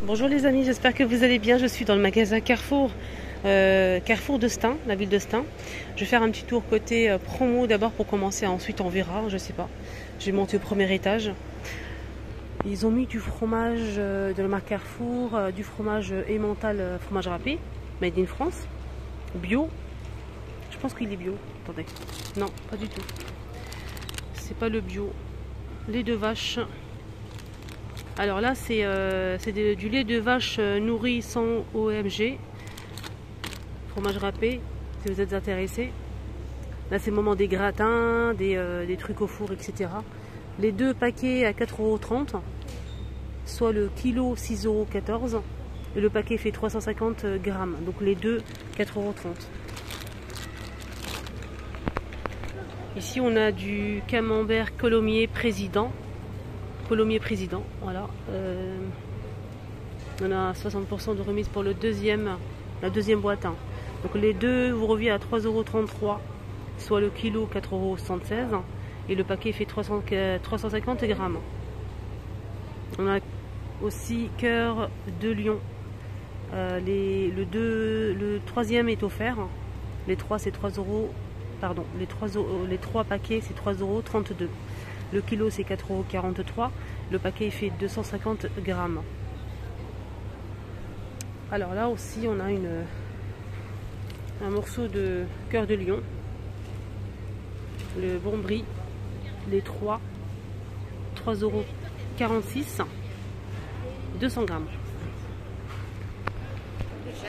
Bonjour les amis, j'espère que vous allez bien. Je suis dans le magasin Carrefour, Carrefour de Stein, la ville de Stein. Je vais faire un petit tour côté promo d'abord pour commencer, ensuite on verra, je sais pas. Je vais monter au premier étage. Ils ont mis du fromage de la marque Carrefour, du fromage Emmental, fromage râpé, made in France, bio. Je pense qu'il est bio. Attendez, non, pas du tout. C'est pas le bio. Lait de vache. Alors là, c'est du lait de vache nourri sans OMG. Fromage râpé, si vous êtes intéressé. Là, c'est le moment des gratins, des trucs au four, etc. Les deux paquets à 4,30 €, soit le kilo 6,14 € et le paquet fait 350 grammes. Donc les deux 4,30 €. Ici, on a du camembert Colomiers Président. Colomiers Président, voilà. On a 60% de remise pour la deuxième boîte. Hein. Donc les deux vous revient à 3,33 €, soit le kilo 4,76 € et le paquet fait 350 grammes. On a aussi cœur de lion. Le troisième est offert. Les trois c'est 3 €. Pardon, les trois paquets c'est 3,32 €. Le kilo c'est 4,43 €. Le paquet fait 250 grammes. Alors là aussi on a un morceau de cœur de lion. Le bon brie. Les trois. 3,46 €. 200 grammes.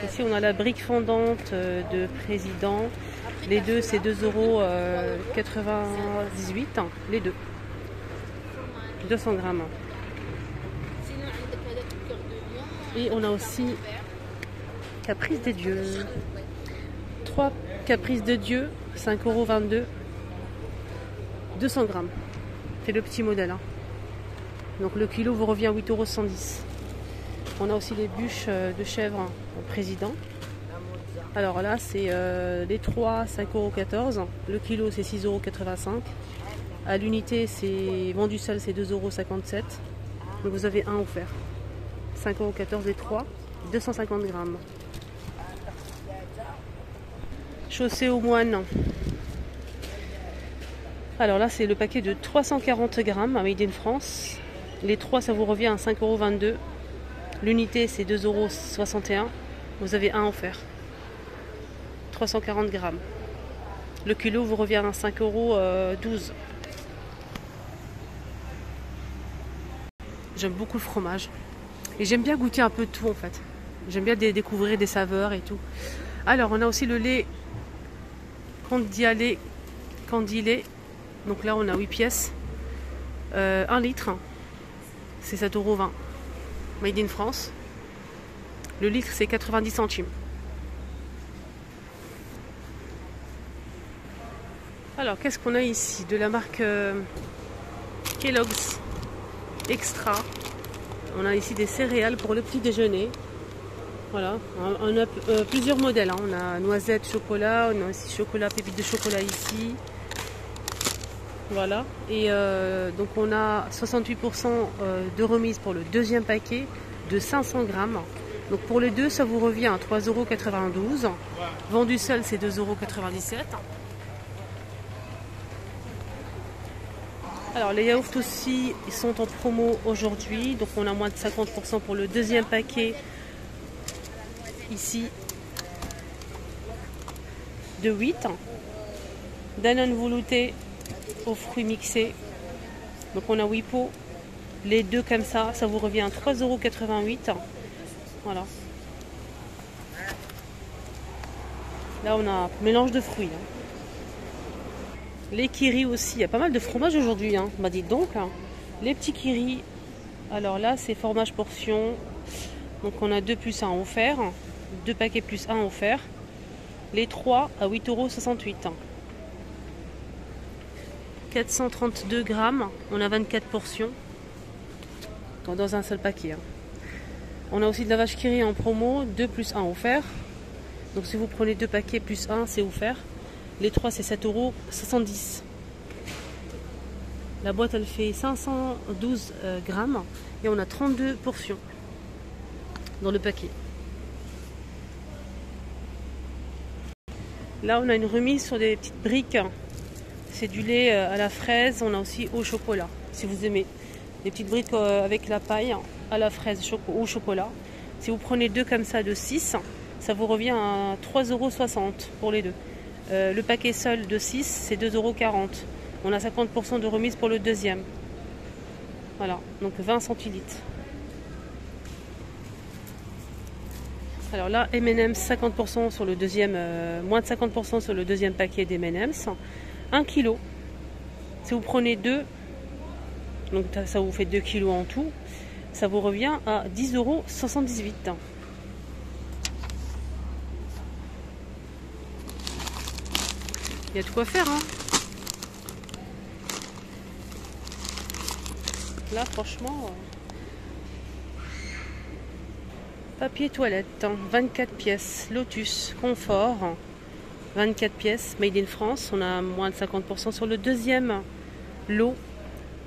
Ici on a la brique fondante de Président. Les deux c'est 2,98 €. Les deux. 200 grammes. Et on a aussi Caprice des Dieux. 3 Caprices de Dieu, 5,22 €. 200 grammes. C'est le petit modèle. Hein. Donc le kilo vous revient à 8,110 €. On a aussi les bûches de chèvre au Président. Alors là, c'est les 3, 5,14 €. Le kilo, c'est 6,85 €. À l'unité, c'est vendu seul, c'est 2,57 €. Donc vous avez un offert. 5,14 € les 3, 250 grammes. Chaussée aux moines. Alors là, c'est le paquet de 340 grammes à Made in France. Les 3, ça vous revient à 5,22 €. L'unité, c'est 2,61 €. Vous avez un offert. 340 grammes. Le kilo vous revient à 5,12 €. J'aime beaucoup le fromage. Et j'aime bien goûter un peu de tout en fait. J'aime bien découvrir des saveurs et tout. Alors on a aussi le lait Candilé. Donc là on a 8 pièces. 1 litre. C'est 7,20 €. Made in France. Le litre c'est 90 centimes. Alors qu'est-ce qu'on a ici? De la marque Kellogg's Extra. On a ici des céréales pour le petit déjeuner. Voilà, on a plusieurs modèles. Hein. On a noisette, chocolat, on a aussi chocolat, pépite de chocolat ici. Voilà, et donc on a 68% de remise pour le deuxième paquet de 500 grammes. Donc pour les deux, ça vous revient à 3,92 €. Vendu seul, c'est 2,97 €. Alors les yaourts aussi, ils sont en promo aujourd'hui. Donc on a moins de 50% pour le deuxième paquet. Ici, de 8. Danone velouté aux fruits mixés. Donc on a 8 pots. Les deux comme ça, ça vous revient à 3,88 €. Voilà. Là on a un mélange de fruits. Hein. Les kiris aussi, il y a pas mal de fromage aujourd'hui. Hein. Bah dites donc. Hein. Les petits kiris. Alors là c'est fromage portion. Donc on a 2 plus 1 offert. 2 paquets plus 1 offert. Les 3 à 8,68 €. 432 grammes. On a 24 portions. Dans un seul paquet. Hein. On a aussi de la vache qui rit en promo. 2 plus 1 offert. Donc si vous prenez 2 paquets plus 1, c'est offert. Les 3 c'est 7,70 €. La boîte elle fait 512 grammes. Et on a 32 portions. dans le paquet. Là, on a une remise sur des petites briques. C'est du lait à la fraise. On a aussi au chocolat, si vous aimez. Des petites briques avec la paille à la fraise au chocolat. Si vous prenez deux comme ça de 6, ça vous revient à 3,60 € pour les deux. Le paquet seul de 6, c'est 2,40 €. On a 50% de remise pour le deuxième. Voilà, donc 20 centilitres. Alors là, M&M's 50% sur le deuxième, moins de 50% sur le deuxième paquet d'M&M's. 1 kg. Si vous prenez deux, donc ça vous fait 2 kg en tout, ça vous revient à 10,78 €. Il y a de quoi faire, hein. Là, franchement... Papier toilette, 24 pièces, Lotus, Confort, 24 pièces, Made in France. On a moins de 50% sur le deuxième lot.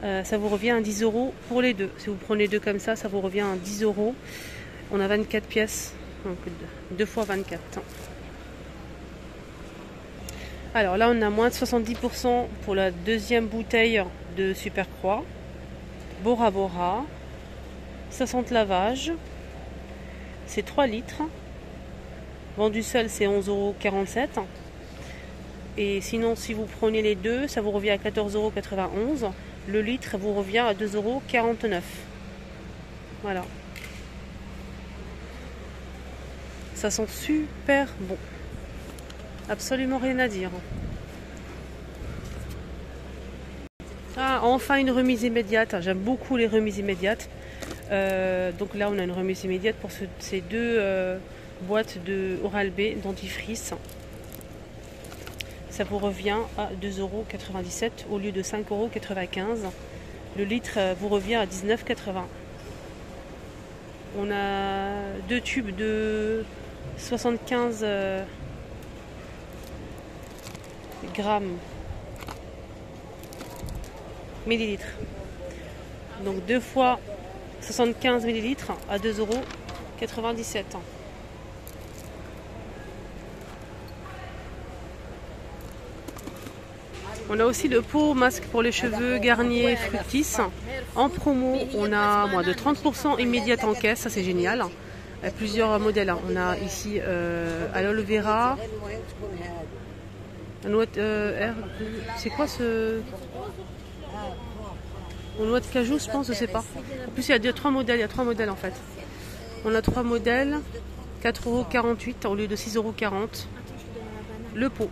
Ça vous revient à 10 € pour les deux. Si vous prenez deux comme ça vous revient à 10 €. On a 24 pièces, donc 2 fois 24. Alors là, on a moins de 70% pour la deuxième bouteille de Super Croix. Bora Bora, 60 lavages. C'est 3 litres. Vendu seul, c'est 11,47 €. Et sinon, si vous prenez les deux, ça vous revient à 14,91 €. Le litre vous revient à 2,49 €. Voilà. Ça sent super bon. Absolument rien à dire. Ah, enfin une remise immédiate. J'aime beaucoup les remises immédiates. Donc là, on a une remise immédiate pour ces deux boîtes de Oral-B dentifrice. Ça vous revient à 2,97 € au lieu de 5,95 €. Le litre vous revient à 19,80 €. On a deux tubes de 75 grammes millilitres. Donc 2 fois 75 millilitres à 2,97 €. On a aussi le pot masque pour les cheveux Garnier Fructis. En promo, on a moins de 30% immédiate en caisse, ça c'est génial. Il y a plusieurs modèles. On a ici aloe vera. C'est quoi ce... Noix de cajou, je pense, je sais pas. En plus, il y a 3 modèles. Il y a 3 modèles en fait. On a 3 modèles. 4,48 € au lieu de 6,40 €. Le pot.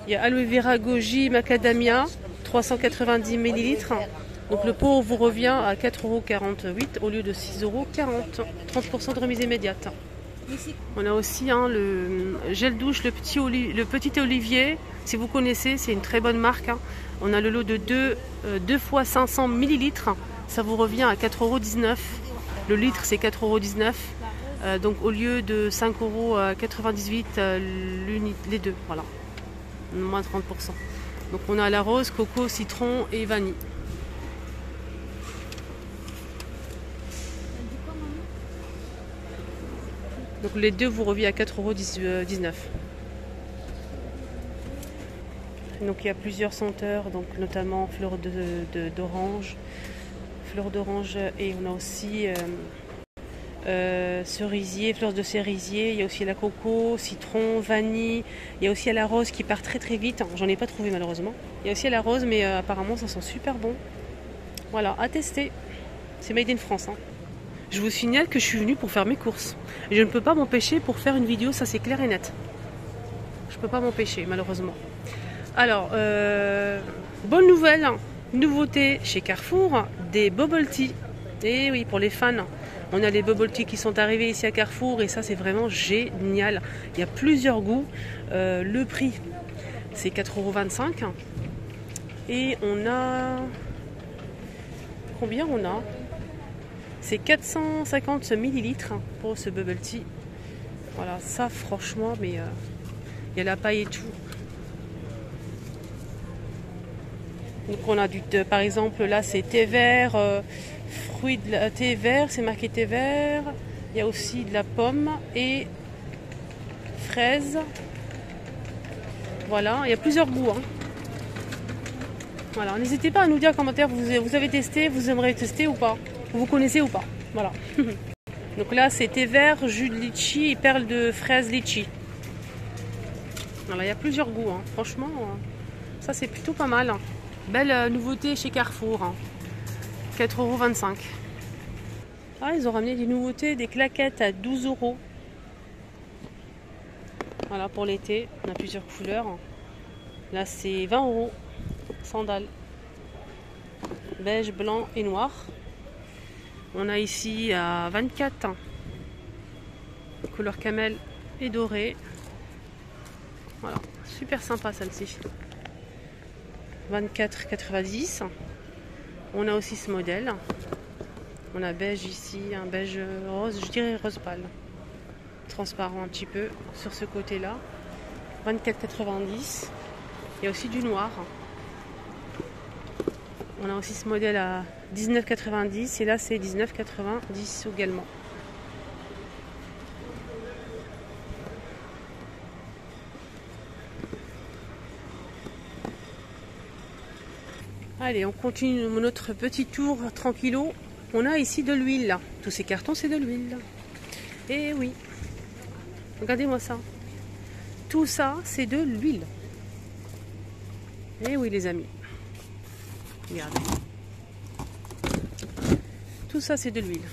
Il y a aloe vera goji macadamia, 390 millilitres. Donc le pot vous revient à 4,48 € au lieu de 6,40 €. 30% de remise immédiate. On a aussi le gel douche, le petit olivier. Si vous connaissez, c'est une très bonne marque. On a le lot de 2 fois 500 millilitres. Ça vous revient à 4,19 €. Le litre, c'est 4,19 €. Donc au lieu de 5,98 € les deux. Voilà. Moins de 30%. Donc on a la rose, coco, citron et vanille. Donc les deux vous revient à 4,19 €. Donc il y a plusieurs senteurs, donc notamment fleur d'orange, et on a aussi cerisier, fleurs de cerisier. Il y a aussi la coco, citron, vanille. Il y a aussi la rose qui part très très vite. J'en ai pas trouvé malheureusement. Il y a aussi la rose, mais apparemment ça sent super bon. Voilà, à tester. C'est made in France. Je vous signale que je suis venue pour faire mes courses. Je ne peux pas m'empêcher pour faire une vidéo, ça c'est clair et net. Je ne peux pas m'empêcher malheureusement. Alors, bonne nouvelle, nouveauté chez Carrefour, des bubble tea. Et oui, pour les fans, on a les bubble tea qui sont arrivés ici à Carrefour et ça c'est vraiment génial. Il y a plusieurs goûts. Le prix, c'est 4,25 € et on a... Combien on a? C'est 450 millilitres pour ce bubble tea. Voilà, ça franchement, mais il y a la paille et tout. Donc on a par exemple là c'est thé vert, fruits de thé vert, c'est marqué thé vert. Il y a aussi de la pomme et fraise. Voilà, il y a plusieurs goûts. Hein. Voilà, n'hésitez pas à nous dire en commentaire, vous avez testé, vous aimeriez tester ou pas, vous connaissez ou pas. Voilà. Donc là, c'est thé vert, jus de litchi et perles de fraise litchi. Voilà, il y a plusieurs goûts. Hein. Franchement, ça c'est plutôt pas mal. Hein. Belle nouveauté chez Carrefour. Hein. 4,25 €. Ah, ils ont ramené des nouveautés, des claquettes à 12 €. Voilà, pour l'été, on a plusieurs couleurs. Là, c'est 20 €. Sandales. Beige, blanc et noir. On a ici à 24. Couleur camel et doré. Voilà, super sympa celle-ci. 24,90 €. On a aussi ce modèle. On a beige ici, un beige rose, je dirais rose pâle. Transparent un petit peu sur ce côté-là. 24,90 €. Il y a aussi du noir. On a aussi ce modèle à 19,90 € et là c'est 19,90 € également. Allez, on continue notre petit tour tranquillo. On a ici de l'huile. Tous ces cartons, c'est de l'huile. Et oui, regardez-moi ça. Tout ça, c'est de l'huile. Et oui, les amis. Regardez. Tout ça, c'est de l'huile.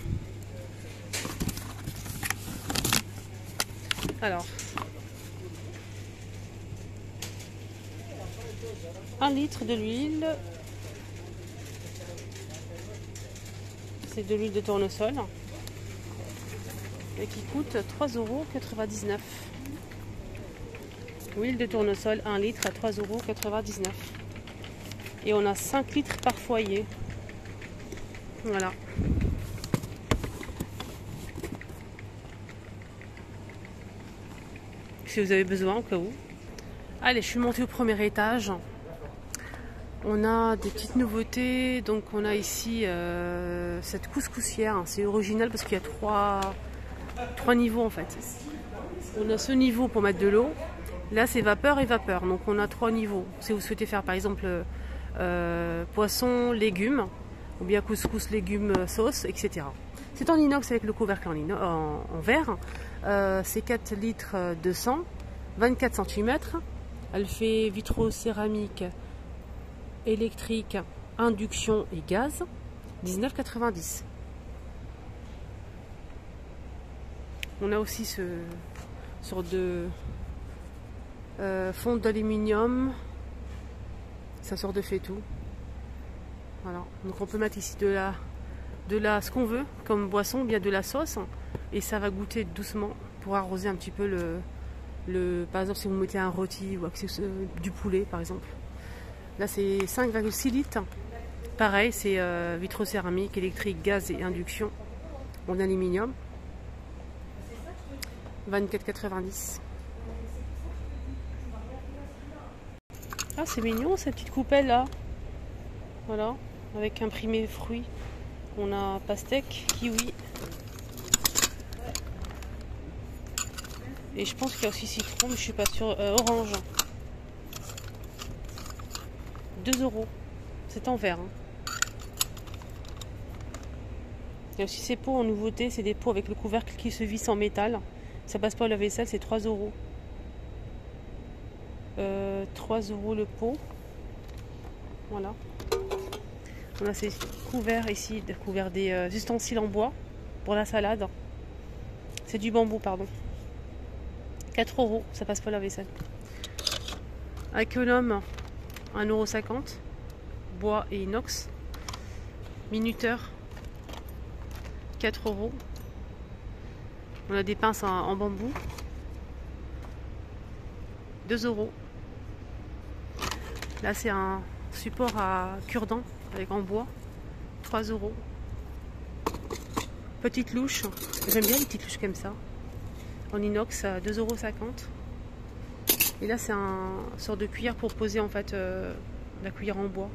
Alors, 1 litre de l'huile. C'est de l'huile de tournesol et qui coûte 3,99 €. Huile de tournesol 1 litre à 3,99 €. Et on a 5 litres par foyer. Voilà. Si vous avez besoin au cas où. Allez, je suis montée au premier étage. On a des petites nouveautés, donc on a ici cette couscoussière, c'est original parce qu'il y a trois niveaux en fait. On a ce niveau pour mettre de l'eau, là c'est vapeur et vapeur, donc on a 3 niveaux. Si vous souhaitez faire par exemple poisson, légumes, ou bien couscous, légumes, sauce, etc. C'est en inox avec le couvercle en verre, c'est 4 litres de sang, 24 cm, elle fait vitro-céramique, électrique, induction et gaz, 19,90 €. On a aussi ce sorte de fonte d'aluminium, ça sort de fait tout. Voilà, donc on peut mettre ici de la ce qu'on veut comme boisson, bien de la sauce, et ça va goûter doucement pour arroser un petit peu par exemple si vous mettez un rôti ou du poulet par exemple. Là c'est 5,6 litres. Pareil, c'est vitrocéramique, électrique, gaz et induction en aluminium. 24,90 €. Ah, c'est mignon cette petite coupelle là. Voilà, avec imprimé fruits. On a pastèque, kiwi. Et je pense qu'il y a aussi citron, mais je suis pas sûre. Orange. 2 €. C'est en verre. Hein. Il y a aussi ces pots en nouveauté. C'est des pots avec le couvercle qui se visse en métal. Ça passe pas au lave-vaisselle, c'est 3 €. 3 € le pot. Voilà. On a ces couverts ici, couverts des ustensiles en bois pour la salade. C'est du bambou, pardon. 4 €, ça passe pas la vaisselle. Aconome, 1,50 €. Bois et inox. Minuteur, 4 €. On a des pinces en bambou. 2 €. Là, c'est un support à cure-dents avec en bois. 3 €. Petite louche. J'aime bien les petites louches comme ça. En inox à 2,50 €. Et là, c'est un sort de cuillère pour poser en fait la cuillère en bois.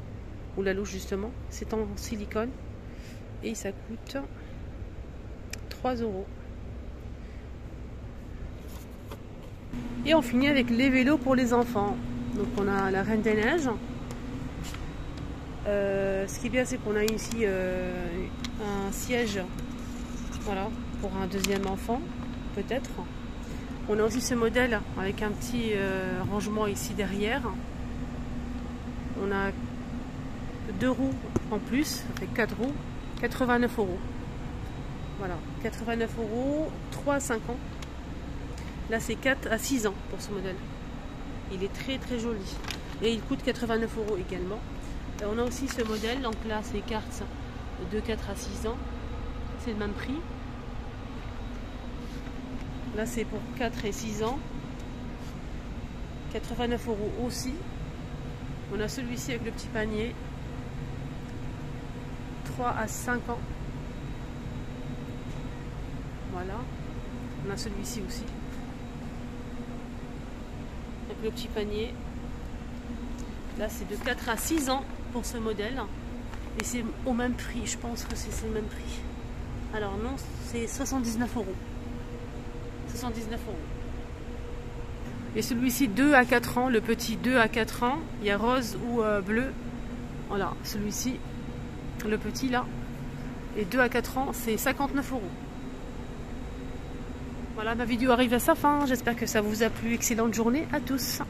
Ou la louche justement. C'est en silicone. Et ça coûte 3 €. Et on finit avec les vélos pour les enfants. Donc on a la Reine des Neiges. Ce qui est bien, c'est qu'on a ici un siège, voilà, pour un deuxième enfant, peut-être. On a aussi ce modèle avec un petit rangement ici derrière. On a 2 roues en plus, ça fait 4 roues, 89 €. Voilà, 89 €, 3 à 5 ans. Là, c'est 4 à 6 ans pour ce modèle. Il est très très joli. Et il coûte 89 € également. Et on a aussi ce modèle, donc là, c'est cartes de 4 à 6 ans. C'est le même prix. Là, c'est pour 4 et 6 ans. 89 € aussi. On a celui-ci avec le petit panier. 3 à 5 ans. Voilà. On a celui-ci aussi. Avec le petit panier. Là, c'est de 4 à 6 ans pour ce modèle. Et c'est au même prix. Je pense que c'est le même prix. Alors non, c'est 79 €. 79 €. Et celui-ci 2 à 4 ans, le petit 2 à 4 ans, il y a rose ou bleu. Voilà, celui-ci, le petit là. Et 2 à 4 ans, c'est 59 €. Voilà, ma vidéo arrive à sa fin. J'espère que ça vous a plu. Excellente journée à tous.